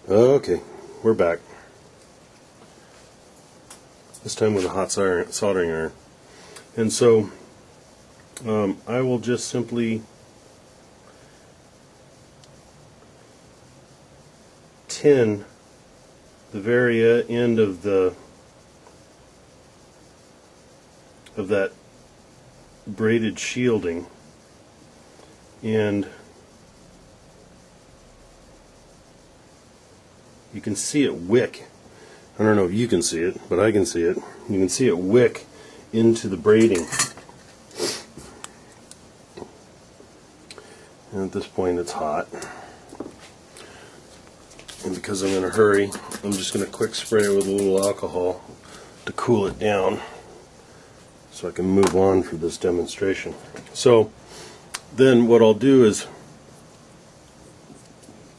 Okay, we're back. This time with a hot soldering iron. And so I will just simply tin the very end of that braided shielding, and you can see it wick. I don't know if you can see it, but I can see it. You can see it wick into the braiding. And at this point it's hot. And because I'm in a hurry, I'm just going to quick spray it with a little alcohol to cool it down so I can move on for this demonstration. So then what I'll do is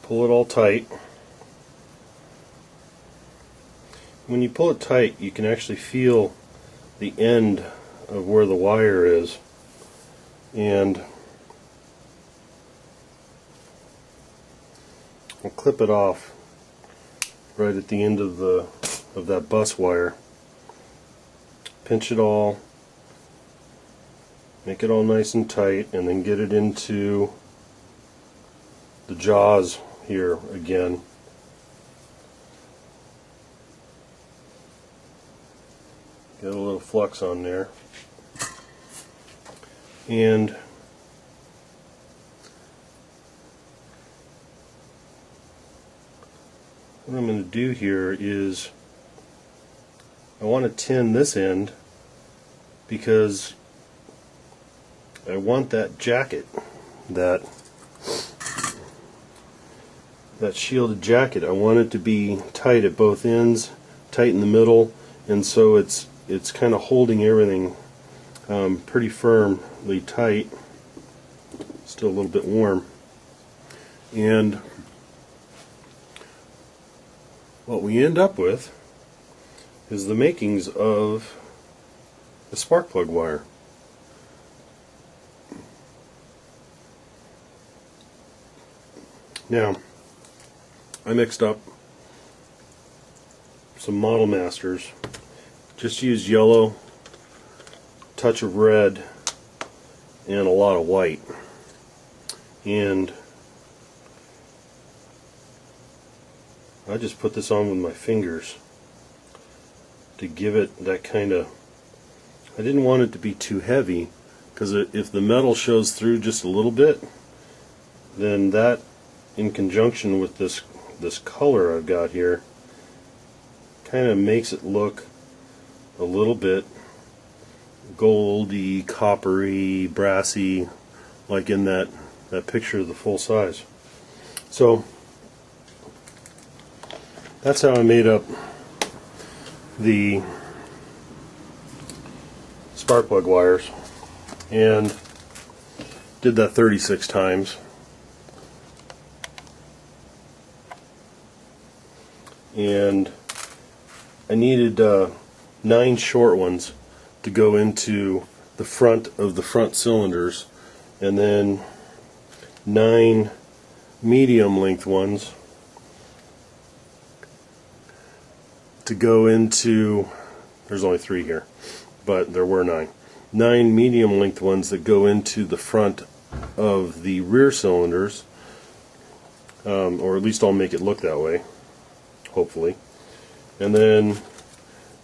pull it all tight. When you pull it tight, you can actually feel the end of where the wire is, and I'll clip it off right at the end of that bus wire. Pinch it all, make it all nice and tight, and then get it into the jaws here again. Get a little flux on there, and what I'm going to do here is I want to tin this end because I want that jacket, that shielded jacket, I want it to be tight at both ends, tight in the middle, and so it's kind of holding everything pretty firmly tight. Still a little bit warm. And what we end up with is the makings of a spark plug wire. Now, I mixed up some Model Masters. Just use yellow, touch of red, and a lot of white. And I just put this on with my fingers to give it that kind of, I didn't want it to be too heavy, because if the metal shows through just a little bit, then that in conjunction with this color I've got here kind of makes it look a little bit goldy, coppery, brassy, like in that picture of the full size. So that's how I made up the spark plug wires, and did that 36 times. And I needed 9 short ones to go into the front of the front cylinders, and then 9 medium length ones to go into, there's only 3 here, but there were 9 medium length ones that go into the front of the rear cylinders, or at least I'll make it look that way, hopefully. And then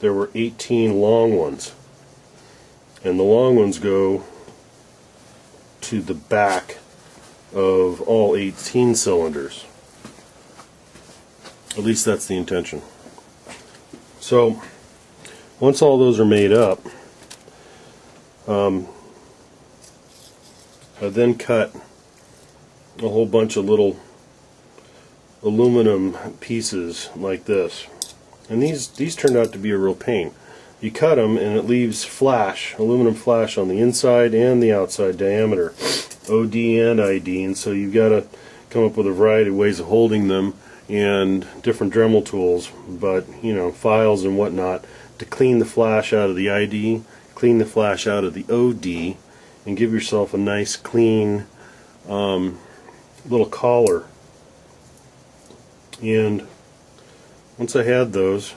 there were 18 long ones, and the long ones go to the back of all 18 cylinders. At least that's the intention. So once all those are made up, I then cut a whole bunch of little aluminum pieces like this. And these turned out to be a real pain. You cut them and it leaves flash, aluminum flash on the inside and the outside diameter, OD and ID, and so you've got to come up with a variety of ways of holding them and different Dremel tools, but files and whatnot, to clean the flash out of the ID, clean the flash out of the OD, and give yourself a nice clean little collar And once I had those,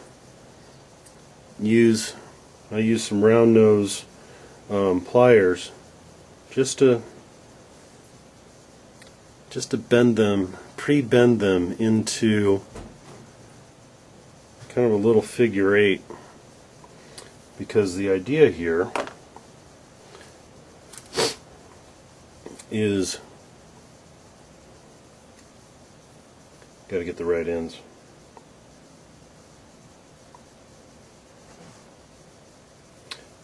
I used some round nose pliers just to bend them, pre-bend them into kind of a little figure eight, because the idea here is got to get the right ends.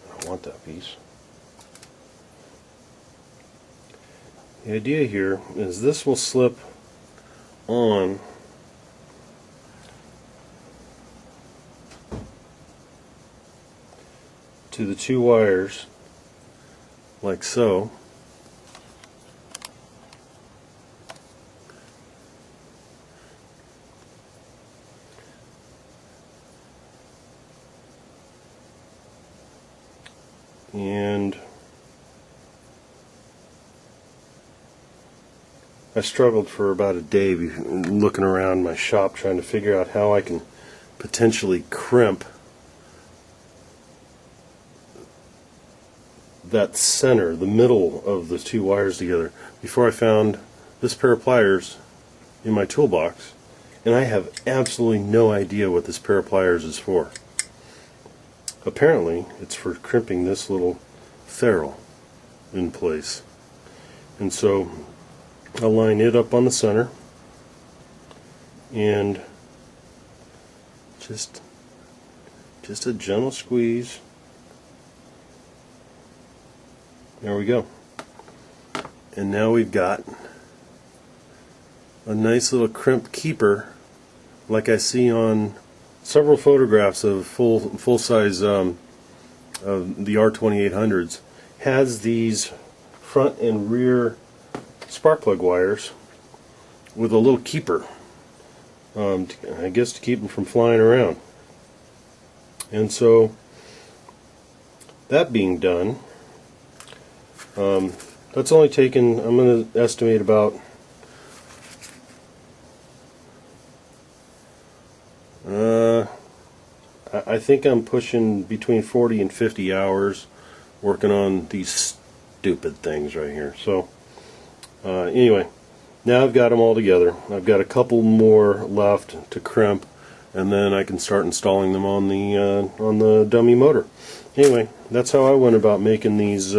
I don't want that piece. The idea here is this will slip on to the two wires like so. And I struggled for about a day looking around my shop trying to figure out how I can potentially crimp that center, the middle of the two wires together, before I found this pair of pliers in my toolbox, and I have absolutely no idea what this pair of pliers is for. Apparently it's for crimping this little ferrule in place. And so I'll line it up on the center and just a gentle squeeze. There we go. And now we've got a nice little crimp keeper, like I see on several photographs of full size of the R2800s. Has these front and rear spark plug wires with a little keeper, I guess to keep them from flying around. And so that being done, that's only taken, I'm going to estimate about I think I'm pushing between 40 and 50 hours working on these stupid things right here. So anyway, now I've got them all together. I've got a couple more left to crimp, and then I can start installing them on the dummy motor. Anyway, that's how I went about making these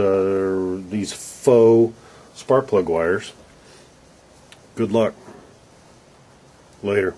faux spark plug wires. Good luck. Later.